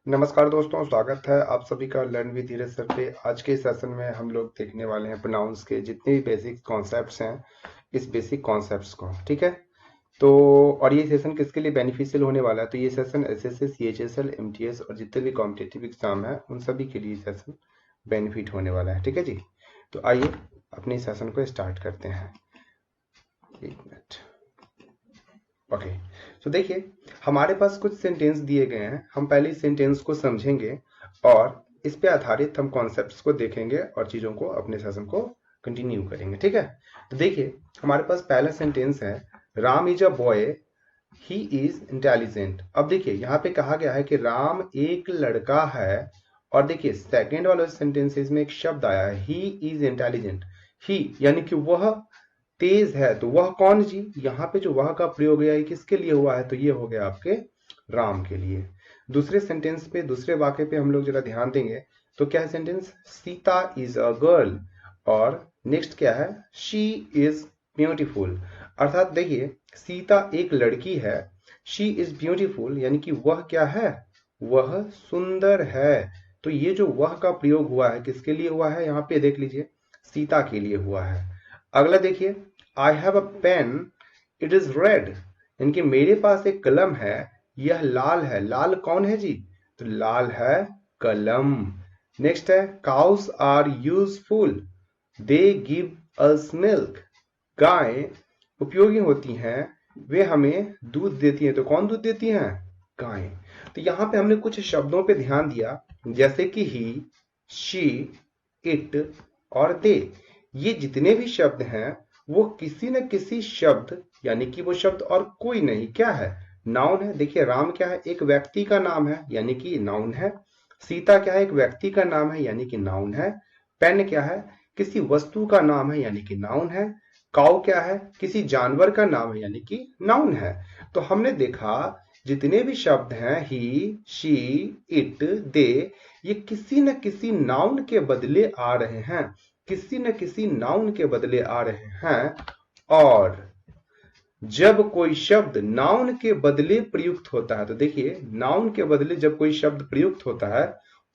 नमस्कार दोस्तों, स्वागत है आप सभी का लर्न विद धीरज सर पे। आज के सेशन में हम लोग देखने वाले हैं प्रोनाउंस के जितने भी बेसिक कॉन्सेप्ट्स हैं, इस बेसिक कॉन्सेप्ट्स को। ठीक है, तो और ये सेशन किसके लिए बेनिफिशियल होने वाला है? तो ये सेशन एसएससी, सीएचएसएल, एमटीएस और जितने भी कॉम्पिटिटिव एग्जाम है उन सभी के लिए सेशन बेनिफिट होने वाला है। ठीक है जी, तो आइए अपने सेशन को स्टार्ट करते हैं। एक मिनट। ओके, तो देखिए हमारे पास कुछ सेंटेंस दिए गए हैं। हम पहले इस सेंटेंस को समझेंगे और इस पे आधारित हम कॉन्सेप्ट्स को देखेंगे और चीजों को अपने सेशन को कंटिन्यू करेंगे। ठीक है, तो देखिए हमारे पास पहला सेंटेंस है, Ram is a boy, he is intelligent. अब देखिए यहाँ पे कहा गया है कि राम एक लड़का है, और देखिए सेकेंड वाले सेंटेंसेस में एक शब्द आया है, ही इज इंटेलिजेंट। ही यानी कि वह तेज है, तो वह कौन जी? यहाँ पे जो वह का प्रयोग है किसके लिए हुआ है? तो ये हो गया आपके राम के लिए। दूसरे सेंटेंस पे, दूसरे वाक्य पे हम लोग जरा ध्यान देंगे तो क्या है sentence? Sita is a girl, और नेक्स्ट क्या है? She is beautiful. अर्थात देखिए सीता एक लड़की है, शी इज ब्यूटीफुल यानी कि वह क्या है? वह सुंदर है। तो ये जो वह का प्रयोग हुआ है किसके लिए हुआ है? यहाँ पे देख लीजिए, सीता के लिए हुआ है। अगला देखिए, I have a pen, it is red, इनके मेरे पास एक कलम है, यह लाल है। लाल कौन है जी? तो लाल है कलम। नेक्स्ट है, cows are useful, they give us milk. गाय उपयोगी होती हैं, वे हमें दूध देती हैं। तो कौन दूध देती हैं? गाय। तो यहाँ पे हमने कुछ शब्दों पे ध्यान दिया, जैसे कि ही, शी, इट और दे। ये जितने भी शब्द हैं वो किसी न किसी शब्द, यानी कि वो शब्द और कोई नहीं, क्या है? नाउन है। देखिए राम क्या है? एक व्यक्ति का नाम है यानी कि नाउन है। सीता क्या है? एक व्यक्ति का नाम है यानी कि नाउन है। पेन क्या है? किसी वस्तु का नाम है यानी कि नाउन है। काऊ क्या है? किसी जानवर का नाम है यानी कि नाउन है। तो हमने देखा जितने भी शब्द हैं, ही, शी, इट, दे, ये किसी न किसी नाउन के बदले आ रहे हैं, किसी न किसी नाउन के बदले आ रहे हैं। और जब कोई शब्द नाउन के बदले प्रयुक्त होता है, तो देखिए नाउन के बदले जब कोई शब्द प्रयुक्त होता है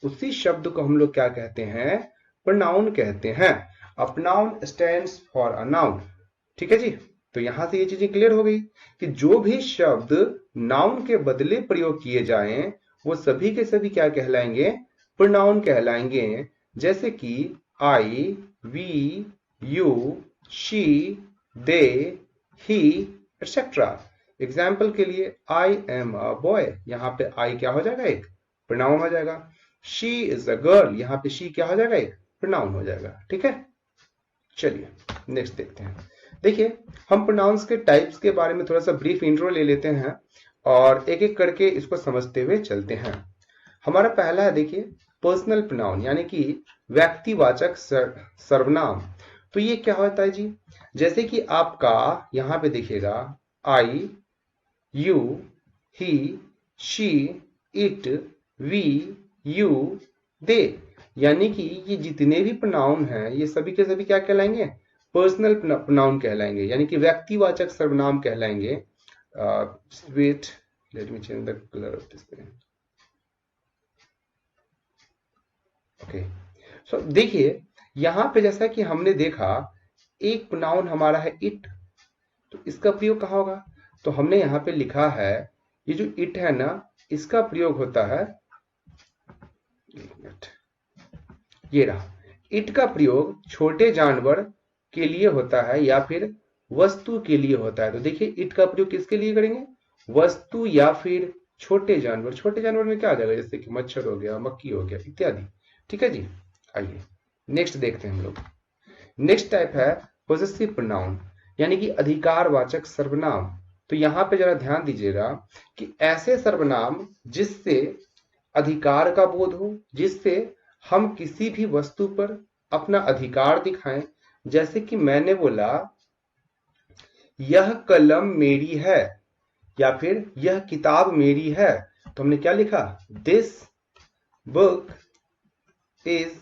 उसी शब्द को हम लोग क्या कहते हैं? प्रोनाउन कहते हैं। A pronoun stands for a noun. ठीक है जी, तो यहां से ये चीजें क्लियर हो गई कि जो भी शब्द नाउन के बदले प्रयोग किए जाएं वो सभी के सभी क्या कहलाएंगे? प्रोनाउन कहलाएंगे। जैसे कि I, we, you, she, they, he, etcetera. Example के लिए, आई एम अ बॉय, यहाँ पे आई क्या हो जाएगा? एक प्रोनाउन हो जाएगा। शी इज अ गर्ल, यहाँ पे शी क्या हो जाएगा? एक प्रोनाउन हो जाएगा। ठीक है, चलिए नेक्स्ट देखते हैं। देखिए हम प्रोनाउंस के टाइप्स के बारे में थोड़ा सा ब्रीफ इंट्रो ले लेते हैं और एक एक करके इसको समझते हुए चलते हैं। हमारा पहला है, देखिए, पर्सनल प्रोनाउन यानी कि व्यक्तिवाचक सर्वनाम। तो ये क्या होता है जी? जैसे कि आपका यहां पे देखिएगा, I, you, he, she, it, we, you, they, यानी कि ये जितने भी प्रोनाउन हैं ये सभी के सभी क्या कहलाएंगे? पर्सनल प्रोनाउन कहलाएंगे, यानी कि व्यक्तिवाचक सर्वनाम कहलाएंगे। Wait, let me change the colour of this pen. Okay, so देखिए यहां पे जैसा कि हमने देखा, एक प्रोनाउन हमारा है इट, तो इसका प्रयोग कहाँ होगा? तो हमने यहाँ पे लिखा है, ये जो इट है ना, इसका प्रयोग होता है, एक मिनट, ये रहा। इट का प्रयोग छोटे जानवर के लिए होता है या फिर वस्तु के लिए होता है। तो देखिए इट का प्रयोग किसके लिए करेंगे? वस्तु या फिर छोटे जानवर। छोटे जानवर में क्या आ जाएगा? जैसे कि मच्छर हो गया, मक्खी हो गया, इत्यादि। ठीक है जी, आइए नेक्स्ट देखते हैं हम लोग। नेक्स्ट टाइप है पोजेसिव प्रोनाउन, यानी कि अधिकारवाचक सर्वनाम। तो यहां पे जरा ध्यान दीजिएगा कि ऐसे सर्वनाम जिससे अधिकार का बोध हो, जिससे हम किसी भी वस्तु पर अपना अधिकार दिखाएं। जैसे कि मैंने बोला यह कलम मेरी है, या फिर यह किताब मेरी है, तो हमने क्या लिखा? दिस बुक इज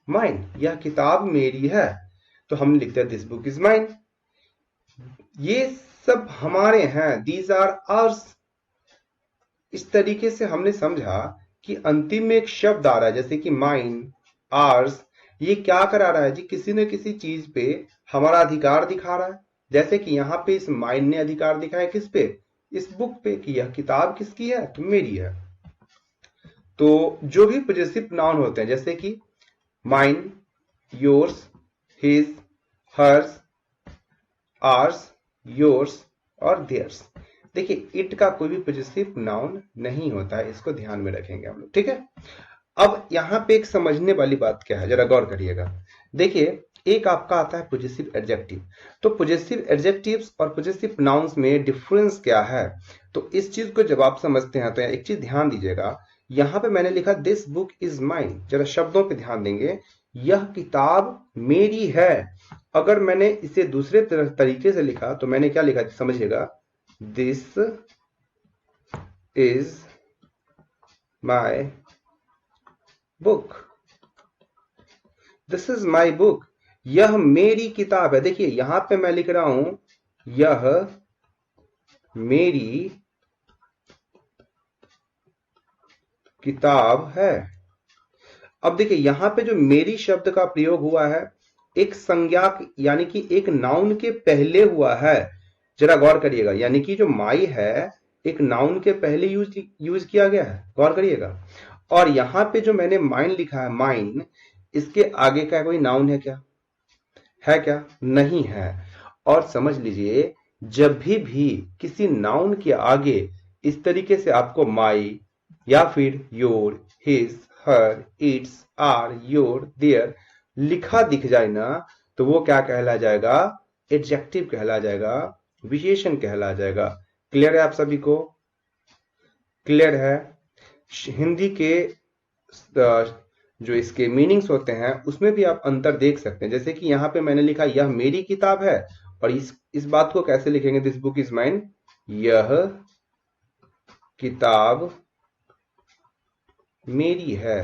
माइन, यह किताब मेरी है, तो हम लिखते हैं दिस बुक इज माइन। ये सब हमारे हैं, दीज आर आवर्स। इस तरीके से हमने समझा कि अंतिम में एक शब्द आ रहा है जैसे कि माइन, आर्स, ये क्या करा रहा है जी, किसी न किसी चीज पे हमारा अधिकार दिखा रहा है। जैसे कि यहाँ पे इस माइन ने अधिकार दिखाया किस पे, इस बुक पे, कि यह किताब किसकी है, तो मेरी है। तो जो भी पॉजेसिव नाउन होते हैं जैसे कि mine, yours, his, hers, ours, yours और देयर्स। देखिए इट का कोई भी पॉजेसिव नाउन नहीं होता है, इसको ध्यान में रखेंगे हम लोग, ठीक है। अब यहाँ पे एक समझने वाली बात क्या है, जरा गौर करिएगा। देखिए एक आपका आता है पॉजेसिव एडजेक्टिव। तो पॉजेसिव एडजेक्टिव्स और पॉजेसिव नाउन्स में डिफरेंस क्या है, तो इस चीज को जब आप समझते हैं तो एक चीज ध्यान दीजिएगा। यहाँ पे मैंने लिखा दिस बुक इज माइन, जरा शब्दों पे ध्यान देंगे, यह किताब मेरी है। अगर मैंने इसे दूसरे तरीके से लिखा तो मैंने क्या लिखा समझिएगा, this is my book, this is my book, यह मेरी किताब है। देखिए यहां पे मैं लिख रहा हूं यह मेरी किताब है। अब देखिए यहां पे जो मेरी शब्द का प्रयोग हुआ है एक संज्ञा यानी कि एक नाउन के पहले हुआ है। जरा गौर करिएगा, यानी कि जो माई है एक नाउन के पहले यूज किया गया है, गौर करिएगा। और यहां पे जो मैंने माइन लिखा है, माइन, इसके आगे का कोई नाउन है क्या, है क्या, नहीं है। और समझ लीजिए जब भी किसी नाउन के आगे इस तरीके से आपको माई या फिर your, his, her, its, our, your, their लिखा दिख जाए ना, तो वो क्या कहला जाएगा, एडजेक्टिव कहला जाएगा, विशेषण कहला जाएगा। क्लियर है आप सभी को, क्लियर है। हिंदी के जो इसके मीनिंग्स होते हैं उसमें भी आप अंतर देख सकते हैं। जैसे कि यहाँ पे मैंने लिखा यह मेरी किताब है, और इस बात को कैसे लिखेंगे, दिस बुक इज माइन, यह किताब मेरी है।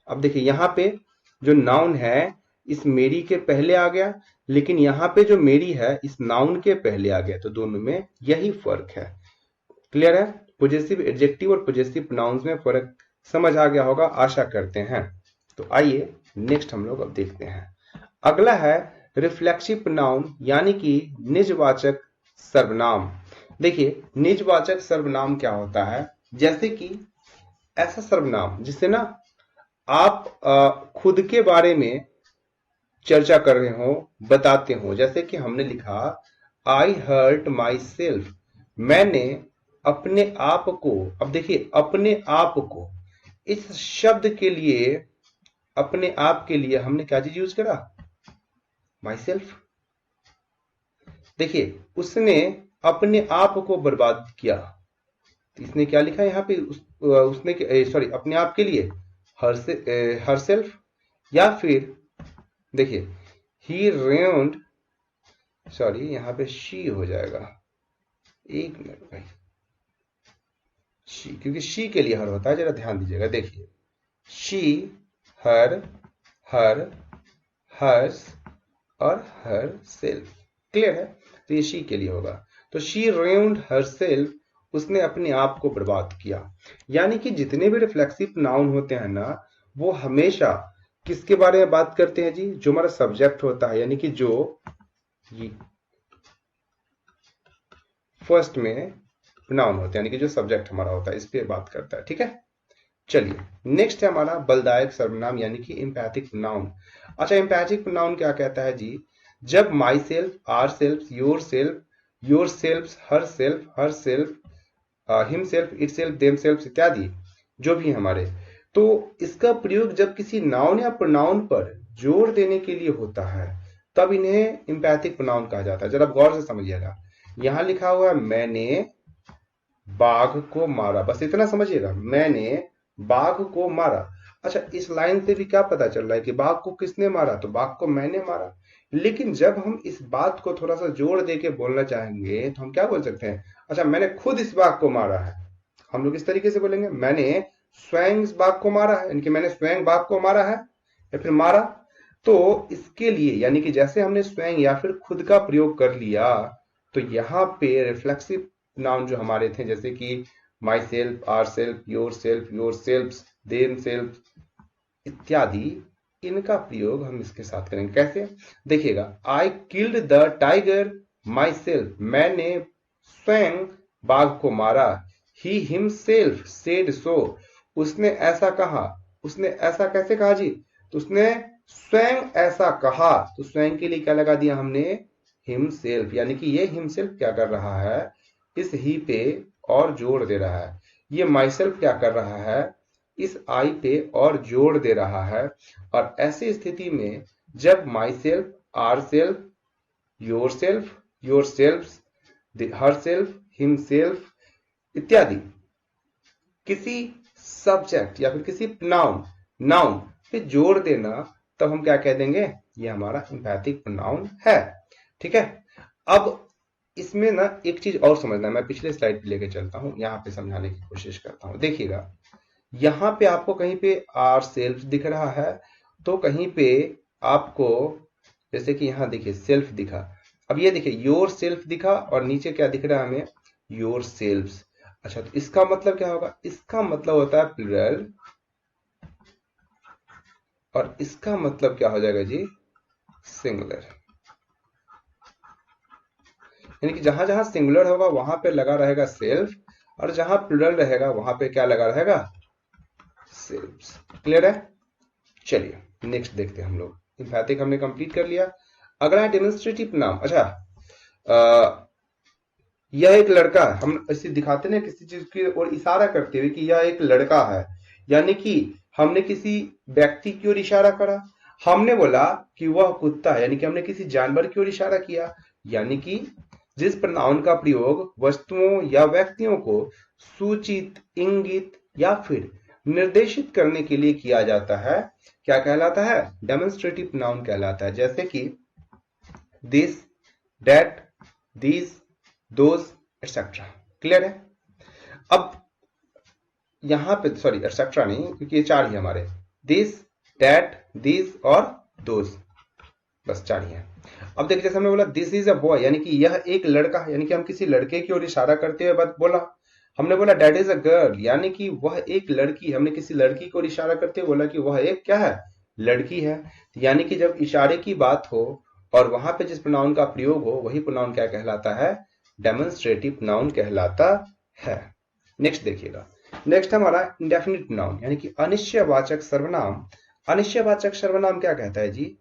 अब देखिए यहां पे जो नाउन है इस मेरी के पहले आ गया, लेकिन यहां पे जो मेरी है इस नाउन के पहले आ गया, तो दोनों में यही फर्क है। क्लियर है, पॉजेसिव एडजेक्टिव और पॉजेसिव नाउन्स में फर्क समझ आ गया होगा, आशा करते हैं। तो आइए नेक्स्ट हम लोग अब देखते हैं। अगला है रिफ्लेक्सिव नाउन यानी कि निजवाचक सर्वनाम। देखिए निजवाचक सर्वनाम क्या होता है, जैसे कि ऐसा सर्वनाम जिससे ना आप खुद के बारे में चर्चा कर रहे हो, बताते हो। जैसे कि हमने लिखा आई हर्ट माई सेल्फ, मैंने अपने आप को। अब देखिए अपने आप को, इस शब्द के लिए, अपने आप के लिए हमने क्या चीज यूज करा, माई सेल्फ। देखिए उसने अपने आप को बर्बाद किया, तो इसने क्या लिखा यहाँ पे, उसने सॉरी अपने आप के लिए हर सेल्फ, या फिर देखिए ही रेउंड, सॉरी यहाँ पे शी हो जाएगा, एक मिनट भाई, शी, क्योंकि शी के लिए हर होता है, जरा ध्यान दीजिएगा। देखिए शी, हर, हर, हर्स और हर सेल्फ। क्लियर है, तो ये शी के लिए होगा। तो शी रेउंड हर सेल्फ, उसने अपने आप को बर्बाद किया। यानी कि जितने भी रिफ्लेक्सिव नाउन होते हैं ना, वो हमेशा किसके बारे में बात करते हैं जी, जो हमारा सब्जेक्ट होता है, यानी कि जो फर्स्ट में नाउन होता है, यानी कि जो सब्जेक्ट हमारा होता है, इस पे बात करता है। ठीक है, चलिए नेक्स्ट है हमारा बलदायक सर्वनाम यानी कि एम्पैथिक नाउन। अच्छा एम्पैथिक नाउन क्या कहता है जी, जब myself, ourself, yourself, herself, himself, itself, themself इत्यादि जो भी हमारे, तो इसका प्रयोग जब किसी नाउन या प्रोनाउन पर जोर देने के लिए होता है तब इन्हें एम्पैथिक प्रोनाउन कहा जाता है। जरा गौर से समझिएगा, यहां लिखा हुआ है मैंने बाघ को मारा, बस इतना समझिएगा, मैंने बाघ को मारा। अच्छा इस लाइन से भी क्या पता चल रहा है कि बाघ को किसने मारा, तो बाघ को मैंने मारा। लेकिन जब हम इस बात को थोड़ा सा जोर दे के बोलना चाहेंगे तो हम क्या बोल सकते हैं, अच्छा मैंने खुद इस बाघ को मारा है। हम लोग इस तरीके से बोलेंगे, मैंने स्वयं इस बाघ को मारा है, यानी कि मैंने स्वयं बाघ को मारा है या फिर मारा। तो इसके लिए यानी कि जैसे हमने स्वयं या फिर खुद का प्रयोग कर लिया, तो यहाँ पे रिफ्लेक्सिव नाउन जो हमारे थे, जैसे कि myself, ourself, yourself, themself इत्यादि, इनका प्रयोग हम इसके साथ करेंगे। कैसे? देखिएगा, I killed the tiger myself, मैंने स्वयं बाघ को मारा। ही हिमसेल्फ सेड सो, उसने ऐसा कहा। उसने ऐसा कैसे कहा जी? तो उसने स्वयं ऐसा कहा, तो स्वयं के लिए क्या लगा दिया हमने? हिमसेल्फ, यानी कि ये हिमसेल्फ क्या कर रहा है? इस ही पे और जोड़ दे रहा है। ये माई सेल्फ क्या कर रहा है? इस आई पे और जोड़ दे रहा है। और ऐसी स्थिति में जब myself, ourself, yourself, herself, himself इत्यादि किसी सब्जेक्ट या फिर किसी नाउन पे जोड़ देना, तब हम क्या कह देंगे? ये हमारा एम्पैथिक प्रोनाउन है। ठीक है, अब इसमें ना एक चीज और समझना, मैं पिछले स्लाइड पे लेके चलता हूं, यहां पे समझाने की कोशिश करता हूं। देखिएगा, यहां पे आपको कहीं पे आर सेल्फ दिख रहा है, तो कहीं पे आपको, जैसे कि यहां देखिए सेल्फ दिखा, अब ये देखिए योर सेल्फ दिखा, और नीचे क्या दिख रहा है हमें? Yourselves. अच्छा, तो इसका मतलब क्या होगा? इसका मतलब होता है प्लूरल, और इसका मतलब क्या हो जाएगा जी? सिंगुलर। यानी कि जहां जहां सिंगुलर होगा वहां पे लगा रहेगा सेल्फ, और जहां प्लूरल रहेगा वहां पे क्या लगा रहेगा? सेल्फ्स। क्लियर है? चलिए नेक्स्ट देखते हैं हम लोग। एम्पैथिक हमने कंप्लीट कर लिया। अगला है डेमोन्स्ट्रेटिव नाउन। अच्छा, यह एक लड़का, हम इसे दिखाते ना किसी चीज की ओर इशारा करते हुए कि यह एक लड़का है, यानी कि हमने किसी व्यक्ति की ओर इशारा करा। हमने बोला कि वह कुत्ता है, यानी कि हमने किसी जानवर की ओर इशारा किया। यानी कि जिस प्रोनाउन का प्रयोग वस्तुओं या व्यक्तियों को सूचित, इंगित या फिर निर्देशित करने के लिए किया जाता है, क्या कहलाता है? डेमोन्स्ट्रेटिव नाउन कहलाता है। जैसे कि this, that, these, those etcetera. Clear है? अब यहां पे सॉरी एटसेट्रा नहीं, क्योंकि ये चार ही हमारे, दिस, दैट, दीज और दोज, बस चार ही है। अब देखिए, जैसे हमने बोला दिस इज अ बॉय, यानी कि यह एक लड़का है, यानी कि हम किसी लड़के की ओर इशारा करते हुए बात बोला। हमने बोला डेट इज अ गर्ल, यानी कि वह एक लड़की, हमने किसी लड़की की ओर इशारा करते हुए बोला कि वह एक क्या है? लड़की है। यानी कि जब इशारे की बात हो और वहां पे जिस प्रोनाउन का प्रयोग हो, वही प्रोनाउन क्या कहलाता है? डेमोन्स्ट्रेटिव नाउन कहलाता है। नेक्स्ट देखिएगा, नेक्स्ट हमारा इंडेफिनिट नाउन, यानी कि अनिश्चयवाचक सर्वनाम। अनिश्चयवाचक सर्वनाम क्या कहता है जी?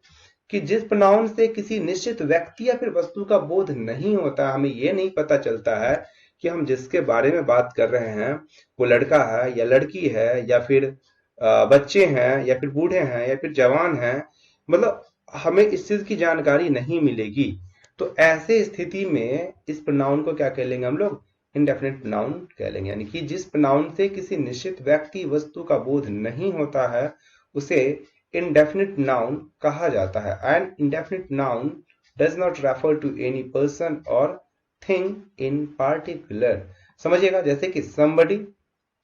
कि जिस प्रोनाउन से किसी निश्चित व्यक्ति या फिर वस्तु का बोध नहीं होता, हमें यह नहीं पता चलता है कि हम जिसके बारे में बात कर रहे हैं वो लड़का है या लड़की है, या फिर बच्चे हैं, या फिर बूढ़े हैं, या फिर जवान हैं, मतलब हमें इस चीज की जानकारी नहीं मिलेगी। तो ऐसे स्थिति में इस प्रोनाउन को क्या कह लेंगे हम लोग? इंडेफिनिट प्रोनाउन कह लेंगे। यानी कि जिस प्रोनाउन से किसी निश्चित व्यक्ति वस्तु का बोध नहीं होता है, उसे indefinite noun कहा जाता है। An indefinite noun does not refer to any person or thing in particular। समझिएगा, जैसे कि somebody,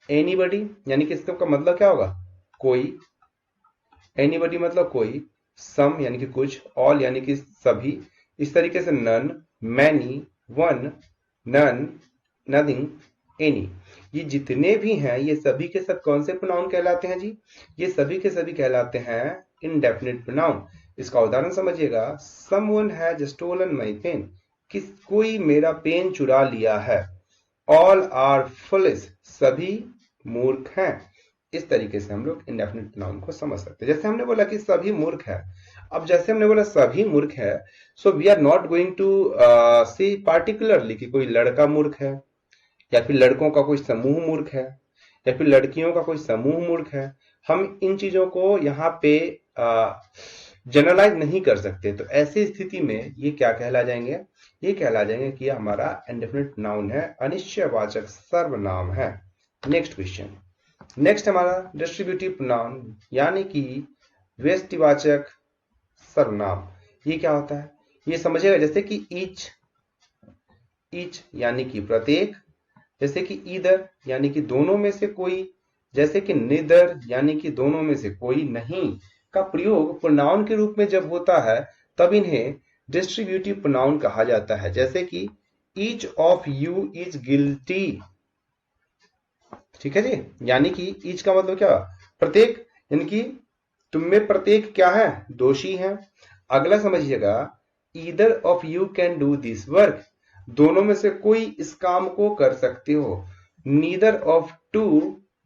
anybody, यानी कि इसका मतलब क्या होगा? कोई, anybody मतलब कोई, some यानी कि कुछ, all यानी कि सभी, इस तरीके से none, many, one, none, nothing, any, ये जितने भी हैं ये सभी के सब कौन से प्रोनाउन कहलाते हैं जी? ये सभी के सभी कहलाते हैं इंडेफिनिट प्रोनाउन। इसका उदाहरण समझिएगा, someone has stolen my pen, कोई मेरा पेन चुरा लिया है। all are foolish, सभी मूर्ख हैं। इस तरीके से हम लोग इंडेफिनिट प्रोनाउन को समझ सकते हैं। जैसे हमने बोला कि सभी मूर्ख है, अब जैसे हमने बोला सभी मूर्ख है, so we are not going to see particularly कि कोई लड़का मूर्ख है, या फिर लड़कों का कोई समूह मूर्ख है, या फिर लड़कियों का कोई समूह मूर्ख है। हम इन चीजों को यहाँ पे जनरलाइज नहीं कर सकते। तो ऐसी स्थिति में ये क्या कहला जाएंगे? ये कहला जाएंगे कि हमारा इंडेफिनिट नाउन है, अनिश्चयवाचक सर्वनाम है। नेक्स्ट क्वेश्चन, नेक्स्ट हमारा डिस्ट्रीब्यूटिव नाउन, यानी कि व्यष्टिवाचक सर्वनाम। ये क्या होता है? ये समझिएगा, जैसे कि ईच यानी कि प्रत्येक, जैसे कि ईदर यानी कि दोनों में से कोई, जैसे कि निदर यानी कि दोनों में से कोई नहीं का प्रयोग प्रोनाउन के रूप में जब होता है, तब इन्हें डिस्ट्रीब्यूटिव प्रोनाउन कहा जाता है। जैसे कि each of you is guilty. ठीक है जी, यानी कि ईच का मतलब क्या, प्रत्येक, यानी कि तुम में प्रत्येक क्या है, दोषी है। अगला समझिएगा, either of you can do this work, दोनों में से कोई इस काम को कर सकते हो। Neither of two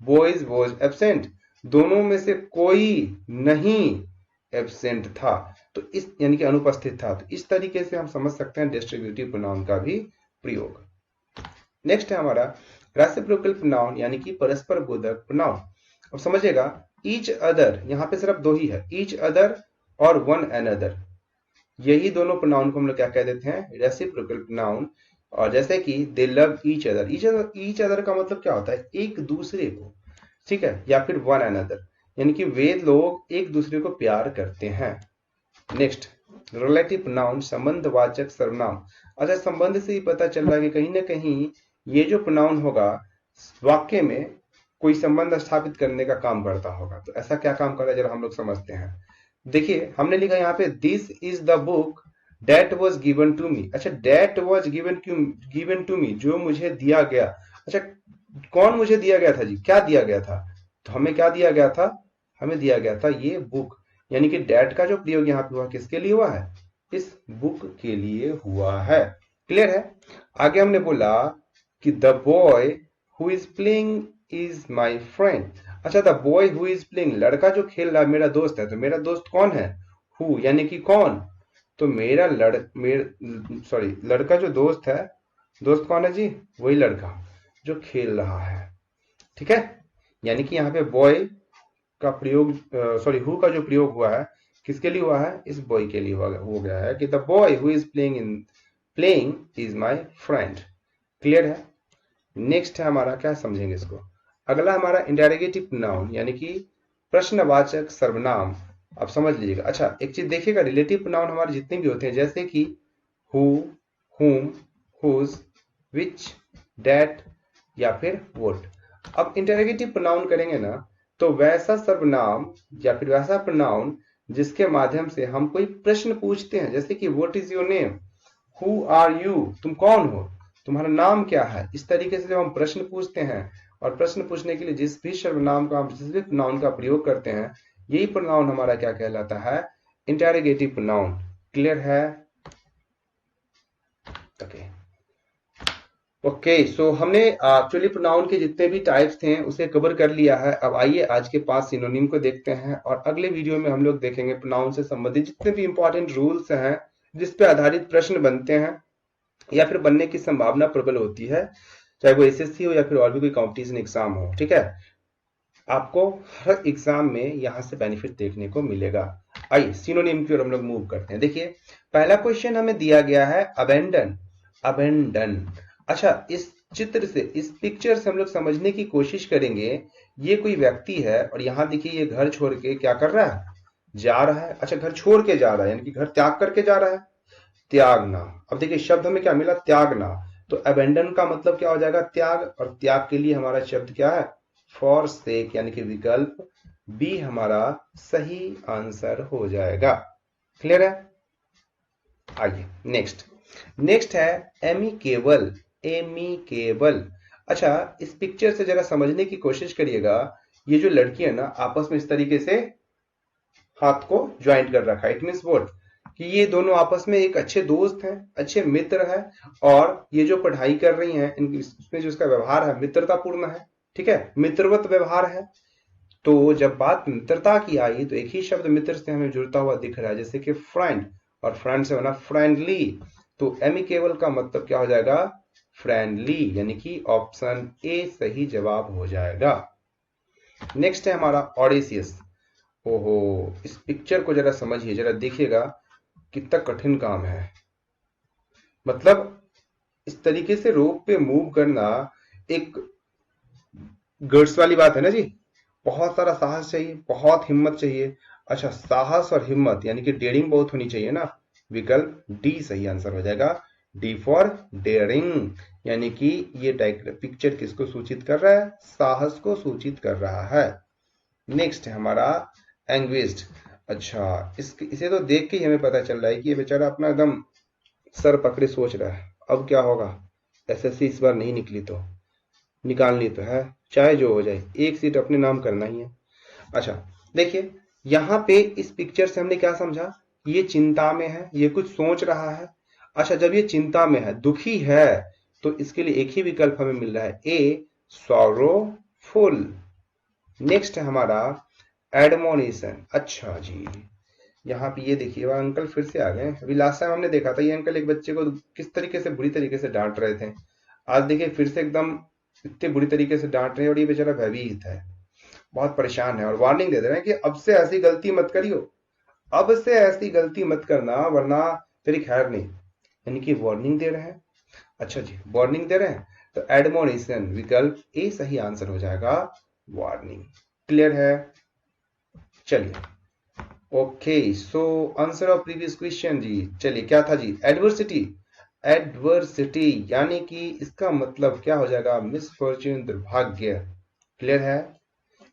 boys was absent, दोनों में से कोई नहीं एब्सेंट था, तो इस यानी कि अनुपस्थित था। तो इस तरीके से हम समझ सकते हैं डिस्ट्रीब्यूटिव प्रोनाउन का भी प्रयोग। नेक्स्ट है हमारा रेसिप्रोकल प्रोनाउन, यानी कि परस्पर बोधक प्रोनाउन। अब समझिएगा, ईच अदर, यहां पे सिर्फ दो ही है, ईच अदर और वन अनदर, यही दोनों प्रोनाउन को हम लोग क्या कह देते हैं, रेसिप्रोकल प्रोनाउन। और जैसे कि दे love each other, each other का मतलब क्या होता है, एक दूसरे को, ठीक है, या फिर वन अनदर, यानी कि वे लोग एक दूसरे को प्यार करते हैं। नेक्स्ट, रिलेटिव प्रोनाउन, संबंधवाचक सर्वनाम। अच्छा, संबंध से ही पता चल रहा है कि कहीं ना कहीं ये जो प्रोनाउन होगा वाक्य में कोई संबंध स्थापित करने का काम करता होगा। तो ऐसा क्या काम कर रहा है जरा हम लोग समझते हैं। देखिए, हमने लिखा यहाँ पे this is the book that was given to me. अच्छा, that was given to me, जो मुझे दिया गया। अच्छा, कौन मुझे दिया गया था जी, क्या दिया गया था, तो हमें क्या दिया गया था, हमें दिया गया था ये बुक, यानी कि डेट का जो प्रयोग यहाँ पे हुआ किसके लिए हुआ है, इस बुक के लिए हुआ है। क्लियर है। आगे हमने बोला कि the boy who is playing is my friend. अच्छा, the boy who is playing, लड़का जो खेल रहा है मेरा दोस्त है। तो मेरा दोस्त कौन है, हु यानी कि कौन, तो मेरा लड़का जो दोस्त है, दोस्त कौन है जी, वही लड़का जो खेल रहा है। ठीक है, यानी कि यहाँ पे बॉय का प्रयोग, हु का जो प्रयोग हुआ है किसके लिए हुआ है, इस बॉय के लिए हो गया है कि the boy who is playing is my friend. Clear है। नेक्स्ट है हमारा, क्या समझेंगे इसको, अगला हमारा इंटेरोगेटिव नाउन, यानी कि प्रश्नवाचक सर्वनाम। अब समझ लीजिएगा। अच्छा, एक चीज देखिएगा, रिलेटिव नाउन हमारे जितने भी होते हैं, जैसे कि हु, हुम, हुज, विच, डेट या फिर वोट। अब इंटेरोगेटिव प्रोनाउन करेंगे ना, तो वैसा सर्वनाम या फिर वैसा प्रोनाउन जिसके माध्यम से हम कोई प्रश्न पूछते हैं, जैसे कि what is your name, who are you, तुम कौन हो, तुम्हारा नाम क्या है। इस तरीके से जब हम प्रश्न पूछते हैं, और प्रश्न पूछने के लिए जिस भी सर्वनाम का, जिस भी प्रोनाउन का प्रयोग करते हैं, यही प्रोनाउन हमारा क्या कहलाता है, इंटेरोगेटिव प्रोनाउन। क्लियर है। ओके, सो हमने एक्चुअली प्रोनाउन के जितने भी टाइप्स थे उसे कवर कर लिया है। अब आइए आज के 5 सिनोनिम को देखते हैं, और अगले वीडियो में हम लोग देखेंगे प्रोनाउन से संबंधित जितने भी इंपॉर्टेंट रूल्स हैं जिस पे आधारित प्रश्न बनते हैं या फिर बनने की संभावना प्रबल होती है, चाहे वो एसएससी हो या फिर और भी कोई कॉम्पिटिशन एग्जाम हो। ठीक है, आपको हर एग्जाम में यहाँ से बेनिफिट देखने को मिलेगा। आइए सिनोनिम की ओर हम लोग मूव करते हैं। देखिए, पहला क्वेश्चन हमें दिया गया है अबेंडन। अबेंडन, अच्छा, इस चित्र से, इस पिक्चर से हम लोग समझने की कोशिश करेंगे। ये कोई व्यक्ति है और यहाँ देखिए ये घर छोड़ के क्या कर रहा है, जा रहा है। अच्छा, घर छोड़ के जा रहा है, यानी कि घर त्याग करके जा रहा है, त्यागना। अब देखिए शब्द में क्या मिला, त्यागना। तो अबेंडन का मतलब क्या हो जाएगा, त्याग, और त्याग के लिए हमारा शब्द क्या है, फॉरसेक, यानी कि विकल्प बी हमारा सही आंसर हो जाएगा। क्लियर है। आइए नेक्स्ट है एमिकेबल। एमिकेबल, अच्छा, इस पिक्चर से जरा समझने की कोशिश करिएगा। ये जो लड़की है ना, आपस में इस तरीके से हाथ को ज्वाइंट कर रखा है। इट मीन्स व्हाट, कि ये दोनों आपस में एक अच्छे दोस्त हैं, अच्छे मित्र हैं, और ये जो पढ़ाई कर रही हैं इनकी, इसमें जो इसका व्यवहार है मित्रतापूर्ण है। ठीक है, मित्रवत व्यवहार है। तो जब बात मित्रता की आई तो एक ही शब्द मित्र से हमें जुड़ता हुआ दिख रहा है, जैसे कि फ्रेंड, और फ्रेंड से होना फ्रेंडली। तो एमिकेबल का मतलब क्या हो जाएगा, फ्रेंडली, यानी कि ऑप्शन ए सही जवाब हो जाएगा। नेक्स्ट है हमारा ऑडेसियस। ओहो, इस पिक्चर को जरा समझिए, जरा देखिएगा कितना कठिन काम है। मतलब इस तरीके से रोप पे मूव करना एक गट्स वाली बात है ना जी, बहुत सारा साहस चाहिए, बहुत हिम्मत चाहिए। अच्छा, साहस और हिम्मत यानी कि डेयरिंग बहुत होनी चाहिए ना। विकल्प डी सही आंसर हो जाएगा, डी फॉर डेयरिंग, यानी कि ये पिक्चर किसको सूचित कर रहा है, साहस को सूचित कर रहा है। नेक्स्ट है हमारा एंग्विस्ड। अच्छा, इसे तो देख के ही हमें पता चल रहा है कि ये बेचारा अपना एकदम सर पकड़े सोच रहा है, अब क्या होगा, एसएससी इस बार नहीं निकली तो निकालनी तो है, चाहे जो हो जाए, एक सीट अपने नाम करना ही है। अच्छा देखिए, यहाँ पे इस पिक्चर से हमने क्या समझा, ये चिंता में है, ये कुछ सोच रहा है। अच्छा जब ये चिंता में है, दुखी है, तो इसके लिए एक ही विकल्प हमें मिल रहा है, ए सॉरोफुल। नेक्स्ट है हमारा एडमोनिशन। अच्छा जी, यहाँ पे ये देखिए वह अंकल फिर से आ गए। अभी लास्ट टाइम हमने देखा था ये अंकल एक बच्चे को किस तरीके से बुरी तरीके से डांट रहे थे, आज देखिए फिर से एकदम इतने बुरी तरीके से डांट रहे हैं और ये बेचारा भयभीत है, बहुत परेशान है और वार्निंग दे रहे हैं कि अब से ऐसी गलती मत करियो, अब से ऐसी गलती मत करना वरना तेरी खैर नहीं, यानी कि वार्निंग दे रहे हैं। अच्छा जी, वार्निंग दे रहे हैं, तो एडमोनिशन विकल्प ए सही आंसर हो जाएगा, वार्निंग। क्लियर है? चलिए, okay, so answer of previous question जी। चलिए क्या था जी, एडवर्सिटी। एडवर्सिटी यानी कि इसका मतलब क्या हो जाएगा, मिसफॉर्च्यून, दुर्भाग्य। क्लियर है?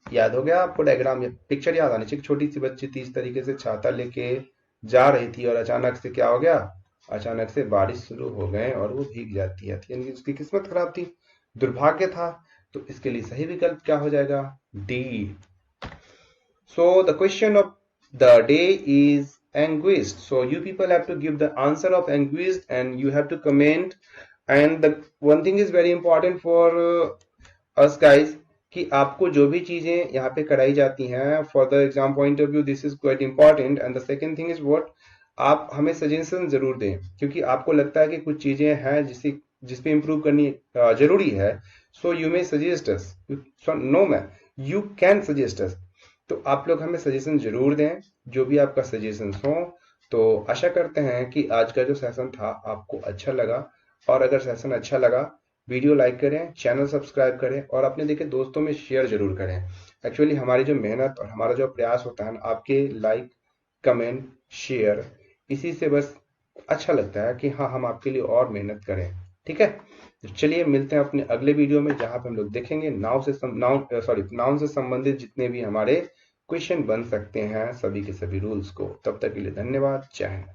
याद हो गया आपको डायग्राम, पिक्चर याद आनी चाहिए। छोटी सी बच्ची थी, इस तरीके से छाता लेके जा रही थी और अचानक से क्या हो गया, अचानक से बारिश शुरू हो गए और वो भीग जाती है, यानी कि उसकी किस्मत खराब थी, दुर्भाग्य था। तो इसके लिए सही विकल्प क्या हो जाएगा, D. So the question of the day is anguished. So you people have to give the answer of anguished and you have to comment. And the one thing is very important for us guys कि आपको जो भी चीजें यहाँ पे कराई जाती हैं for the exam point of view, this is quite important. And the second thing is what, आप हमें सजेशन जरूर दें, क्योंकि आपको लगता है कि कुछ चीजें हैं जिस पे इम्प्रूव करनी जरूरी है। So you may suggest us, no ma'am, you can suggest us. तो आप लोग हमें सजेशन जरूर दें, जो भी आपका सजेशन हो। तो आशा करते हैं कि आज का जो सेशन था आपको अच्छा लगा, और अगर सेशन अच्छा लगा वीडियो लाइक करें, चैनल सब्सक्राइब करें और अपने देखे दोस्तों में शेयर जरूर करें। एक्चुअली हमारी जो मेहनत और हमारा जो प्रयास होता है ना, आपके लाइक, कमेंट, शेयर, इसी से बस अच्छा लगता है कि हाँ हम आपके लिए और मेहनत करें। ठीक है, तो चलिए मिलते हैं अपने अगले वीडियो में, जहां पे हम लोग देखेंगे नाउन से संबंधित जितने भी हमारे क्वेश्चन बन सकते हैं, सभी के सभी रूल्स को। तब तक के लिए धन्यवाद, जय हिंद।